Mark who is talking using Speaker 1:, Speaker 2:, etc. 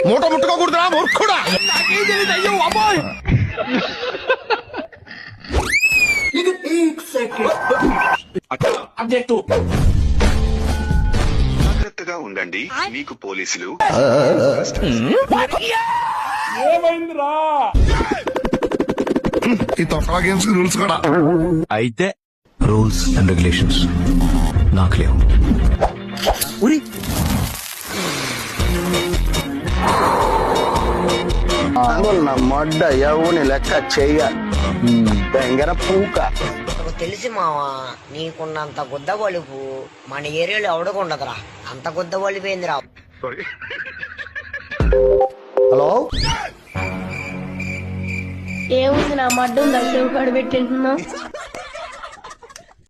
Speaker 1: మూట ముట్టుకోకూడదురా మూర్ఖుడా.
Speaker 2: జాగ్రత్తగా ఉండండి, మీకు పోలీసులు
Speaker 1: ఈ తొక్కల గేమ్స్ రూల్స్ కూడా.
Speaker 3: అయితే రూల్స్ అండ్ రెగ్యులేషన్స్ నాకు లేవు.
Speaker 4: మొడ్డ ఎవని లెక్క చెయ్య బెంగర పూక.
Speaker 5: తెలిసి మావా నీకున్నంత గుద్ద బలుపు మన ఏరియాలో ఎవడకుండదురా. అంత గుద్ద బలిపోయిందిరా.
Speaker 4: హలో,
Speaker 6: ఏముంది నా మడ్డు ఉందా చెవు కడు పెట్టింటున్నావు.